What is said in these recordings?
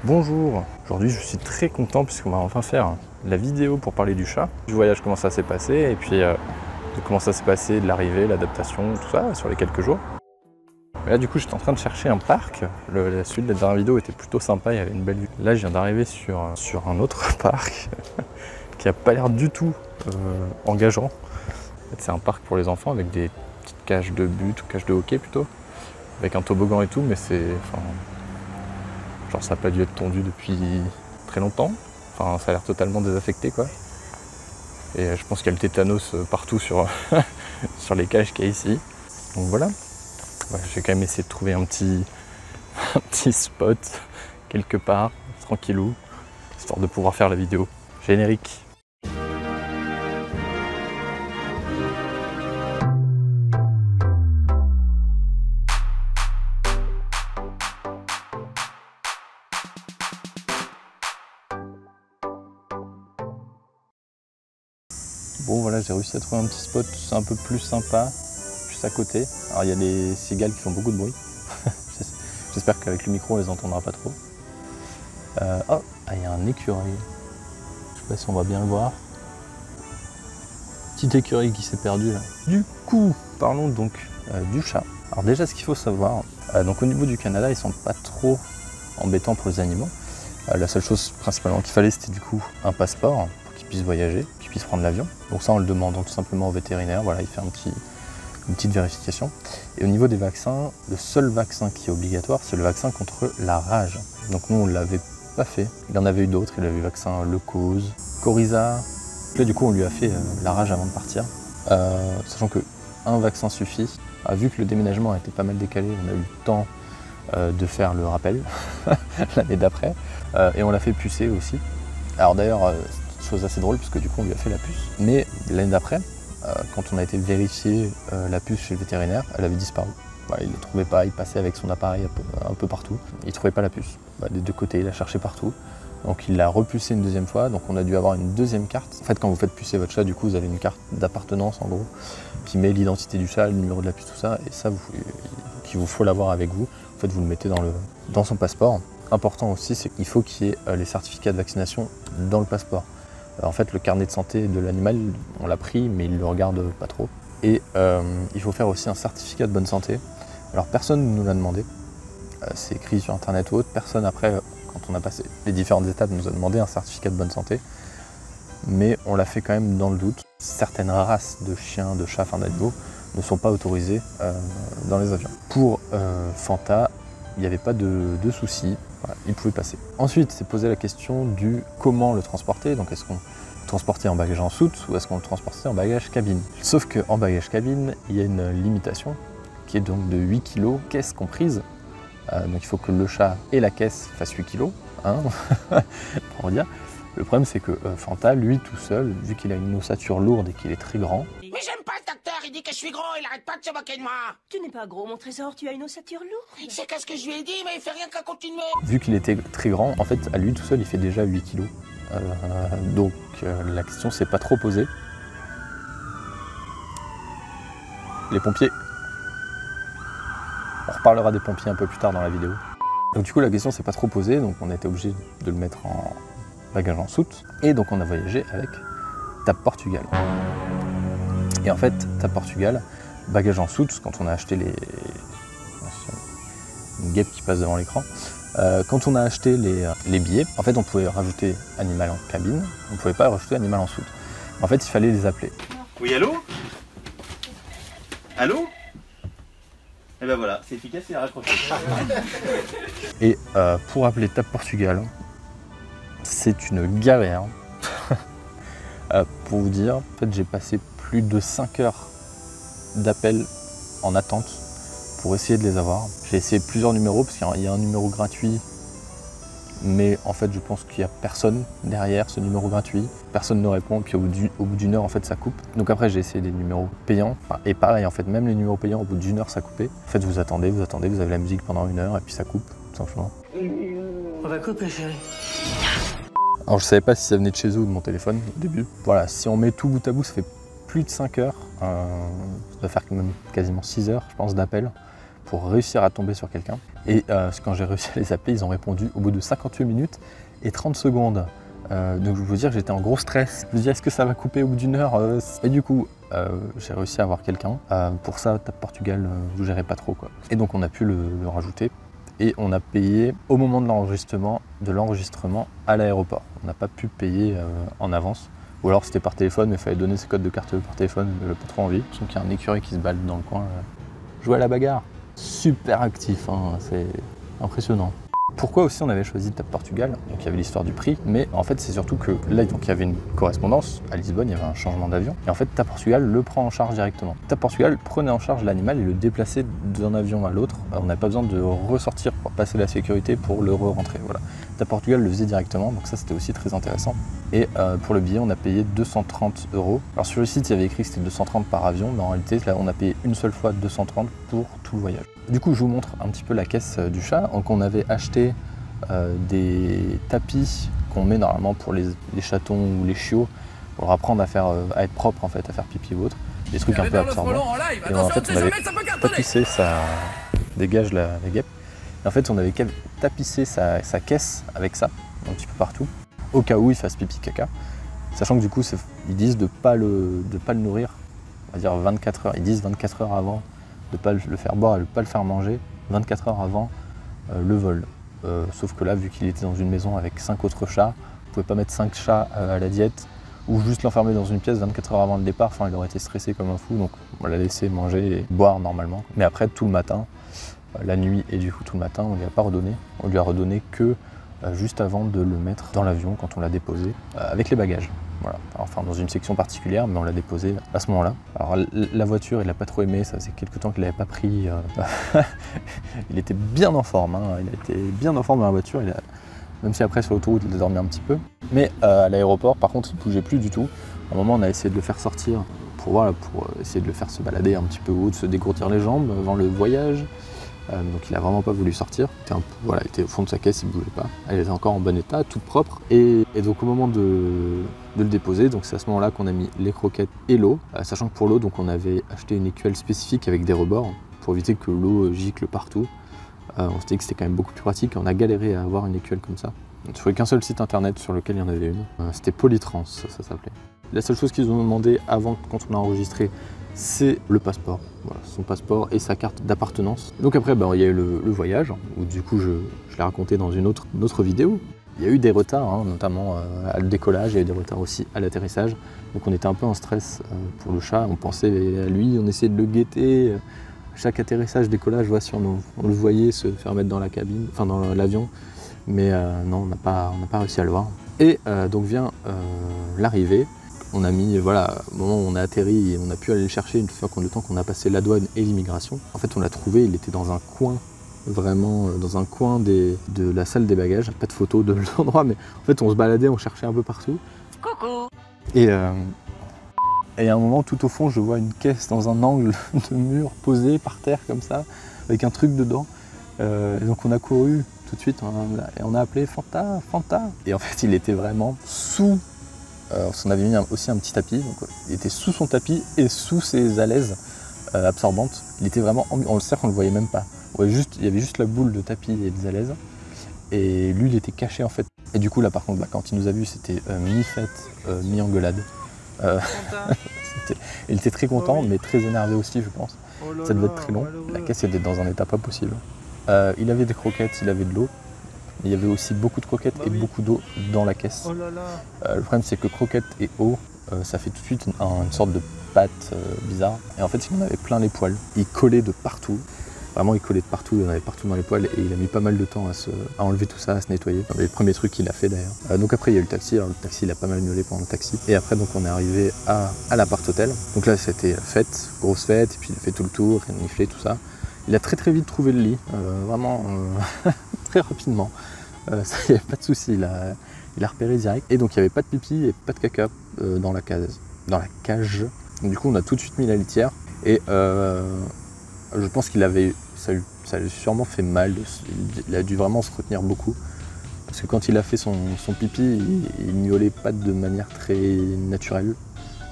Bonjour, aujourd'hui je suis très content puisqu'on va enfin faire la vidéo pour parler du chat. Du voyage, comment ça s'est passé et puis de comment ça s'est passé, de l'arrivée, l'adaptation, tout ça sur les quelques jours. Et là du coup j'étais en train de chercher un parc, la suite de la dernière vidéo était plutôt sympa, il y avait une belle vue. Là je viens d'arriver sur un autre parc qui a pas l'air du tout engageant. En fait, c'est un parc pour les enfants avec des petites cages de but ou cages de hockey plutôt, avec un toboggan et tout, mais c'est... genre ça n'a pas dû être tondu depuis très longtemps. Enfin, ça a l'air totalement désaffecté quoi. Et je pense qu'il y a le tétanos partout sur, sur les cages qu'il y a ici. Donc voilà. Ouais, je vais quand même essayer de trouver un petit spot quelque part, tranquillou, histoire de pouvoir faire la vidéo. Générique. Bon voilà, j'ai réussi à trouver un petit spot un peu plus sympa, juste à côté. Alors il y a des cigales qui font beaucoup de bruit. J'espère qu'avec le micro on les entendra pas trop. Oh, il y a un écureuil. Je sais pas si on va bien le voir. Petit écureuil qui s'est perdu là. Du coup, parlons donc du chat. Alors déjà ce qu'il faut savoir, donc au niveau du Canada, ils sont pas trop embêtants pour les animaux. La seule chose principalement qu'il fallait, c'était du coup un passeport pour qu'ils puissent voyager, qu'ils puissent prendre l'avion. Donc ça, en le demandant tout simplement au vétérinaire, voilà, il fait une petite vérification. Et au niveau des vaccins, le seul vaccin qui est obligatoire, c'est le vaccin contre la rage. Donc nous, on ne l'avait pas fait. Il en avait eu d'autres, il avait eu le vaccin Leucose, Coryza. Là, du coup, on lui a fait la rage avant de partir. Sachant qu'un vaccin suffit. Vu que le déménagement a été pas mal décalé, on a eu le temps de faire le rappel l'année d'après. Et on l'a fait pucer aussi. Alors d'ailleurs, chose assez drôle, puisque du coup on lui a fait la puce. Mais l'année d'après, quand on a été vérifier la puce chez le vétérinaire, elle avait disparu. Il ne la trouvait pas, il passait avec son appareil un peu partout. Il ne trouvait pas la puce. Des deux côtés, il a cherché partout. Donc il l'a repucé une deuxième fois, donc on a dû avoir une deuxième carte. En fait, quand vous faites pucer votre chat, du coup vous avez une carte d'appartenance en gros, qui met l'identité du chat, le numéro de la puce, tout ça, et ça, qu'il vous faut l'avoir avec vous. En fait, vous le mettez dans son passeport. Important aussi, c'est qu'il faut qu'il y ait les certificats de vaccination dans le passeport. En fait, le carnet de santé de l'animal, on l'a pris, mais il ne le regarde pas trop. Et il faut faire aussi un certificat de bonne santé. Alors personne ne nous l'a demandé, c'est écrit sur internet ou autre, personne après, quand on a passé les différentes étapes, nous a demandé un certificat de bonne santé. Mais on l'a fait quand même dans le doute. Certaines races de chiens, de chats, d'animaux ne sont pas autorisées dans les avions. Pour Fanta, il n'y avait pas de souci, voilà, il pouvait passer. Ensuite, c'est posé la question du comment le transporter. Donc est-ce qu'on le transportait en bagage en soute ou est-ce qu'on le transportait en bagage cabine? Sauf qu'en bagage cabine, il y a une limitation qui est donc de 8 kg, caisse comprise. Donc il faut que le chat et la caisse fassent 8 kg, hein, pour dire. Le problème c'est que Fanta, lui tout seul, vu qu'il a une ossature lourde et qu'il est très grand... Mais j'aime pas ce docteur, il dit que je suis gros, il arrête pas de se moquer de moi. Tu n'es pas gros, mon trésor, tu as une ossature lourde. C'est qu'est-ce que je lui ai dit, mais il fait rien qu'à continuer. Vu qu'il était très grand, en fait, à lui tout seul, il fait déjà 8 kg. Donc la question s'est pas trop posée. Les pompiers. On reparlera des pompiers un peu plus tard dans la vidéo. Donc du coup, la question s'est pas trop posée, donc on a été obligé de le mettre en bagage en soute. Et donc on a voyagé avec TAP Portugal. Et en fait, TAP Portugal, bagage en soute, quand on a acheté une guêpe qui passe devant l'écran, quand on a acheté les billets, en fait on pouvait rajouter animal en cabine, on ne pouvait pas rajouter animal en soute. En fait, il fallait les appeler. Oui, allô? Allô? Et ben voilà, c'est efficace, il a raccroché. Et pour appeler TAP Portugal, c'est une galère. Pour vous dire, en fait, j'ai passé plus de 5 heures d'appel en attente pour essayer de les avoir. J'ai essayé plusieurs numéros parce qu'il y a un numéro gratuit, mais en fait je pense qu'il n'y a personne derrière ce numéro gratuit. Personne ne répond, puis au bout d'une heure en fait ça coupe. Donc après j'ai essayé des numéros payants, et pareil en fait même les numéros payants au bout d'une heure ça coupait. En fait vous attendez, vous avez la musique pendant une heure et puis ça coupe tout simplement. On va couper chérie. Alors je savais pas si ça venait de chez eux ou de mon téléphone au début. Voilà, si on met tout bout à bout ça fait plus de 5 heures. Ça doit faire quand même quasiment 6 heures je pense d'appel pour réussir à tomber sur quelqu'un. Et quand j'ai réussi à les appeler, ils ont répondu au bout de 58 minutes et 30 secondes. Donc je veux dire que j'étais en gros stress. Je me dis est-ce que ça va couper au bout d'une heure Et du coup, j'ai réussi à avoir quelqu'un. Pour ça, Tap Portugal, je ne gérais pas trop, quoi. Et donc on a pu le rajouter. Et on a payé au moment de l'enregistrement à l'aéroport. On n'a pas pu payer en avance. Ou alors c'était par téléphone, mais il fallait donner ses codes de carte par téléphone. J'avais pas trop envie. Donc il y a un écureuil qui se balade dans le coin. Jouer à la bagarre. Super actif, hein, c'est impressionnant. Pourquoi aussi on avait choisi Tap Portugal? Donc il y avait l'histoire du prix, mais en fait c'est surtout que là donc, il y avait une correspondance à Lisbonne, il y avait un changement d'avion, et en fait Tap Portugal le prend en charge directement. Tap Portugal prenait en charge l'animal et le déplaçait d'un avion à l'autre. On n'avait pas besoin de ressortir pour passer la sécurité pour le re-rentrer. Voilà. Tap Portugal le faisait directement, donc ça c'était aussi très intéressant. Et pour le billet on a payé 230 €. Alors sur le site il y avait écrit que c'était 230 par avion, mais en réalité là on a payé une seule fois 230 pour tout le voyage. Du coup je vous montre un petit peu la caisse du chat. Donc on avait acheté des tapis qu'on met normalement pour les chatons ou les chiots pour leur apprendre à être propre en fait, à faire pipi ou autre. Des trucs un peu absorbants. Et en fait on avait tapissé ça dégage la guêpe. Et en fait on avait tapissé sa caisse avec ça, un petit peu partout, au cas où il fasse pipi caca. Sachant que du coup ils disent de pas le nourrir, on va dire 24 heures. Ils disent 24 heures avant de pas le faire boire et de pas le faire manger, 24 heures avant le vol. Sauf que là, vu qu'il était dans une maison avec 5 autres chats, vous pouvez pas mettre 5 chats à la diète ou juste l'enfermer dans une pièce 24 heures avant le départ. Enfin, il aurait été stressé comme un fou, donc on l'a laissé manger et boire normalement. Mais après, tout le matin, la nuit et du coup tout le matin, on lui a pas redonné. On lui a redonné que juste avant de le mettre dans l'avion quand on l'a déposé avec les bagages. Voilà. Enfin, dans une section particulière, mais on l'a déposé à ce moment-là. Alors la voiture, il n'a pas trop aimé, ça faisait quelques temps qu'il l'avait pas pris. Il était bien en forme, hein. Il a été bien en forme dans la voiture, même si après sur l'autoroute il a dormi un petit peu. Mais à l'aéroport, par contre, il ne bougeait plus du tout. À un moment, on a essayé de le faire sortir pour essayer de le faire se balader un petit peu haut, de se dégourdir les jambes avant le voyage. Donc il a vraiment pas voulu sortir. Il était au fond de sa caisse, il ne bougeait pas. Elle était encore en bon état, toute propre. Et donc au moment de le déposer, donc c'est à ce moment-là qu'on a mis les croquettes et l'eau. Sachant que pour l'eau, donc on avait acheté une écuelle spécifique avec des rebords pour éviter que l'eau gicle partout. On s'est dit que c'était quand même beaucoup plus pratique. On a galéré à avoir une écuelle comme ça. Il ne trouvait qu'un seul site internet sur lequel il y en avait une. C'était Polytrans, ça s'appelait. La seule chose qu'ils ont demandé avant, quand on a enregistré, c'est le passeport. Voilà, son passeport et sa carte d'appartenance. Donc après, il y a eu le voyage, où du coup je l'ai raconté dans une autre vidéo. Il y a eu des retards, hein, notamment à le décollage, il y a eu des retards aussi à l'atterrissage. Donc on était un peu en stress pour le chat, on pensait à lui, on essayait de le guetter. Chaque atterrissage, décollage, on le voyait se faire mettre dans la cabine, enfin dans l'avion. Mais non, on n'a pas réussi à le voir. Et donc vient l'arrivée. On a mis, voilà, au moment où on a atterri, on a pu aller le chercher une fois le temps qu'on a passé la douane et l'immigration. En fait, on l'a trouvé, il était dans un coin, vraiment dans un coin de la salle des bagages. Pas de photo de l'endroit, mais en fait, on se baladait, on cherchait un peu partout. Coucou. Et à un moment, tout au fond, je vois une caisse dans un angle de mur posée par terre comme ça, avec un truc dedans. Et donc on a couru tout de suite et on a appelé Fanta, Fanta. Et en fait, il était vraiment sous. On avait mis aussi un petit tapis, donc il était sous son tapis et sous ses alaises absorbantes. Il était vraiment, on le sait qu'on le voyait même pas. Il y avait juste la boule de tapis et des alaises. Et lui, il était caché en fait. Et du coup, là par contre, quand il nous a vus, c'était mi-fête, mi-engueulade. Il était très content, mais très énervé aussi, je pense. Ça devait être très long. La caisse était dans un état pas possible. Il avait des croquettes, il avait de l'eau. Il y avait aussi beaucoup de croquettes et beaucoup d'eau dans la caisse. Le problème, c'est que croquettes et eau, ça fait tout de suite une sorte de pâte bizarre. Et en fait, il en avait plein les poils. Il collait de partout. Vraiment, il collait de partout. Il en avait partout dans les poils. Et il a mis pas mal de temps à enlever tout ça, à se nettoyer. C'est le premier truc qu'il a fait d'ailleurs. Donc après, il y a eu le taxi. Alors le taxi, il a pas mal miaulé pendant le taxi. Et après, donc, on est arrivé à l'appart-hôtel. Donc là, c'était fête, grosse fête. Et puis, il a fait tout le tour, reniflé, tout ça. Il a très très vite trouvé le lit. Vraiment, très rapidement. Il n'y avait pas de souci, il a repéré direct. Et donc il n'y avait pas de pipi et pas de caca dans la cage. Donc, du coup on a tout de suite mis la litière et je pense ça lui a sûrement fait mal. Il a dû vraiment se retenir beaucoup. Parce que quand il a fait son pipi, il miaulait pas de manière très naturelle.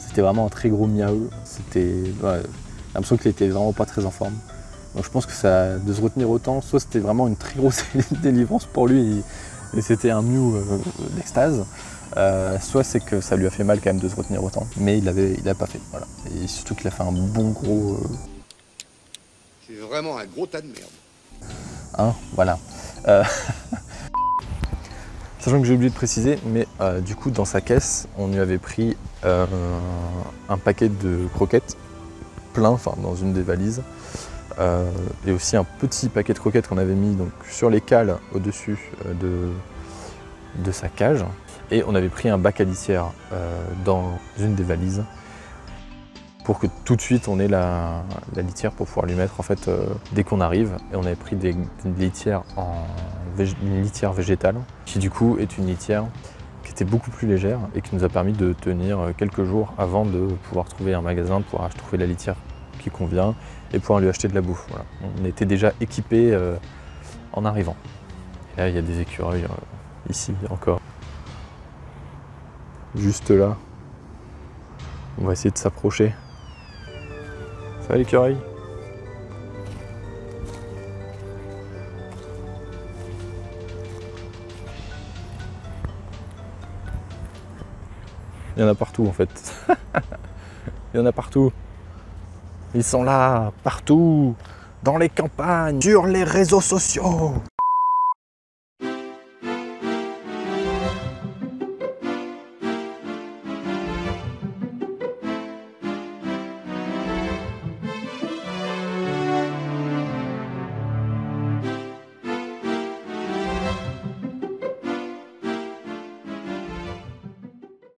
C'était vraiment un très gros miaule. J'ai l'impression qu'il était vraiment pas très en forme. Donc je pense que ça, de se retenir autant, soit c'était vraiment une très grosse délivrance pour lui et c'était un mew d'extase, soit c'est que ça lui a fait mal quand même de se retenir autant, mais il a pas fait, voilà. Et surtout qu'il a fait un bon gros... C'est vraiment un gros tas de merde. Hein, voilà. Sachant que j'ai oublié de préciser, mais du coup dans sa caisse, on lui avait pris un paquet de croquettes plein, enfin dans une des valises, et aussi un petit paquet de croquettes qu'on avait mis donc, sur les cales au-dessus de sa cage. Et on avait pris un bac à litière dans une des valises pour que tout de suite on ait la litière pour pouvoir lui mettre en fait dès qu'on arrive. Et on avait pris une litière végétale qui du coup est une litière qui était beaucoup plus légère et qui nous a permis de tenir quelques jours avant de pouvoir trouver un magasin, de pouvoir trouver la litière qui convient et pouvoir lui acheter de la bouffe. Voilà. On était déjà équipés en arrivant. Et là il y a des écureuils ici encore. Juste là. On va essayer de s'approcher. Ça va l'écureuil? Il y en a partout en fait. Il y en a partout. Ils sont là, partout, dans les campagnes, sur les réseaux sociaux.